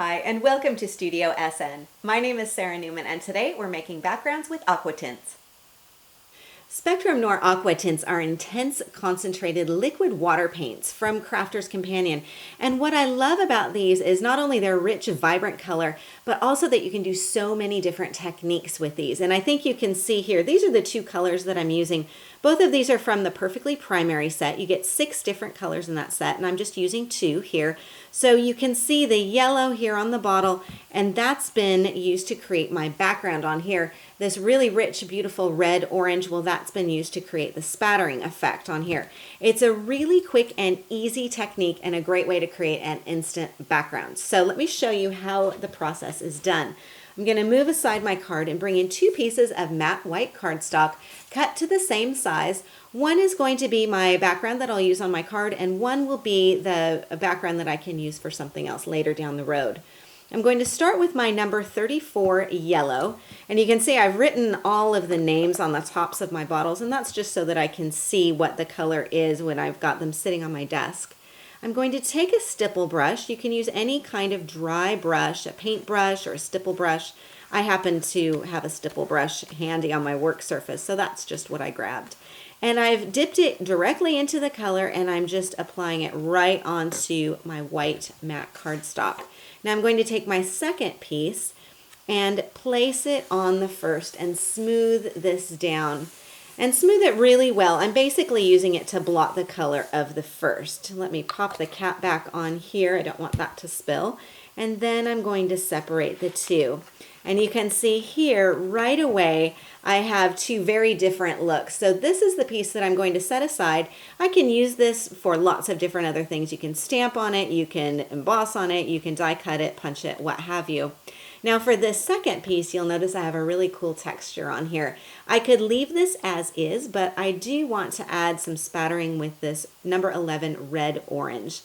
Hi, and welcome to Studio SN. My name is Sara Naumann, and today we're making backgrounds with AquaTints. Spectrum Noir AquaTints are intense, concentrated liquid water paints from Crafter's Companion. And what I love about these is not only their rich, vibrant color, but also that you can do so many different techniques with these. And I think you can see here, these are the two colors that I'm using. Both of these are from the Perfectly Primary set. You get 6 different colors in that set, and I'm just using 2 here. So you can see the yellow here on the bottle, and that's been used to create my background on here. This really rich, beautiful red orange, well, that's been used to create the spattering effect on here. It's a really quick and easy technique and a great way to create an instant background. So let me show you how the process is done. I'm going to move aside my card and bring in 2 pieces of matte white cardstock cut to the same size. One is going to be my background that I'll use on my card, and one will be the background that I can use for something else later down the road. I'm going to start with my number 34 yellow, and you can see I've written all of the names on the tops of my bottles, and that's just so that I can see what the color is when I've got them sitting on my desk. I'm going to take a stipple brush. You can use any kind of dry brush, a paint brush or a stipple brush. I happen to have a stipple brush handy on my work surface, so that's just what I grabbed. And I've dipped it directly into the color, and I'm just applying it right onto my white matte cardstock. Now I'm going to take my second piece and place it on the first and smooth this down. And smooth it really well. I'm basically using it to blot the color of the first. Let me pop the cap back on here. I don't want that to spill. And then I'm going to separate the two. And you can see here right away I have 2 very different looks. So this is the piece that I'm going to set aside. I can use this for lots of different other things. You can stamp on it, you can emboss on it, you can die cut it, punch it, what have you. Now for this second piece, you'll notice I have a really cool texture on here. I could leave this as is, but I do want to add some spattering with this number 11 red orange.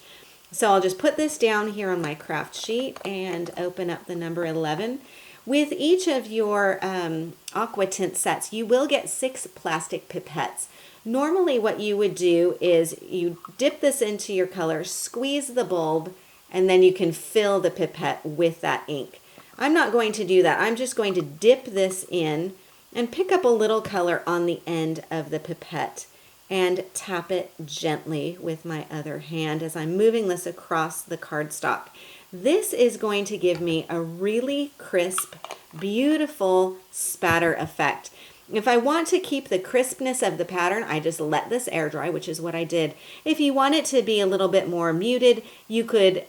So I'll just put this down here on my craft sheet and open up the number 11. With each of your AquaTint sets, you will get 6 plastic pipettes. Normally what you would do is you dip this into your color, squeeze the bulb, and then you can fill the pipette with that ink. I'm not going to do that. I'm just going to dip this in and pick up a little color on the end of the pipette and tap it gently with my other hand as I'm moving this across the cardstock. This is going to give me a really crisp, beautiful spatter effect. If I want to keep the crispness of the pattern, I just let this air dry, which is what I did. If you want it to be a little bit more muted, you could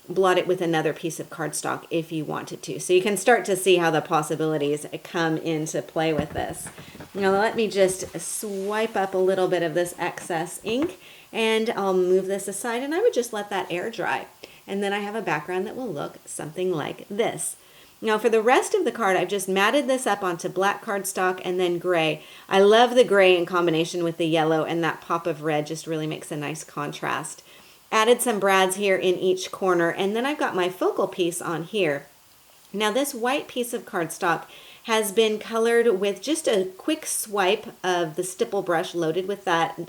blot it with another piece of cardstock if you wanted to. So you can start to see how the possibilities come into play with this. Now let me just swipe up a little bit of this excess ink, and I'll move this aside, and I would just let that air dry. And then I have a background that will look something like this. Now for the rest of the card, I've just matted this up onto black cardstock and then gray. I love the gray in combination with the yellow, and that pop of red just really makes a nice contrast. Added some brads here in each corner, and then I've got my focal piece on here. Now this white piece of cardstock has been colored with just a quick swipe of the stipple brush loaded with that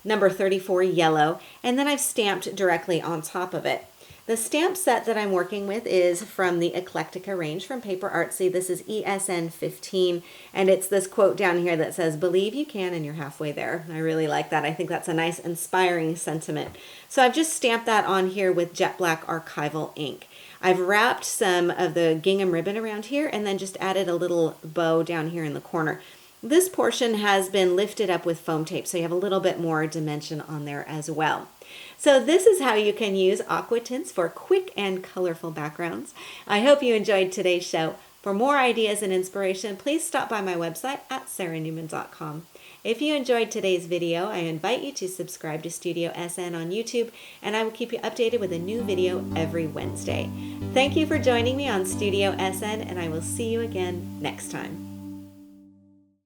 number 34 yellow, and then I've stamped directly on top of it. The stamp set that I'm working with is from the Eclectica range from PaperArtsy. This is ESN15, and it's this quote down here that says, "Believe you can and you're halfway there." I really like that. I think that's a nice inspiring sentiment. So I've just stamped that on here with jet black archival ink. I've wrapped some of the gingham ribbon around here and then just added a little bow down here in the corner. This portion has been lifted up with foam tape, so you have a little bit more dimension on there as well. So this is how you can use AquaTints for quick and colorful backgrounds. I hope you enjoyed today's show. For more ideas and inspiration, please stop by my website at saranaumann.com. If you enjoyed today's video, I invite you to subscribe to Studio SN on YouTube, and I will keep you updated with a new video every Wednesday. Thank you for joining me on Studio SN, and I will see you again next time.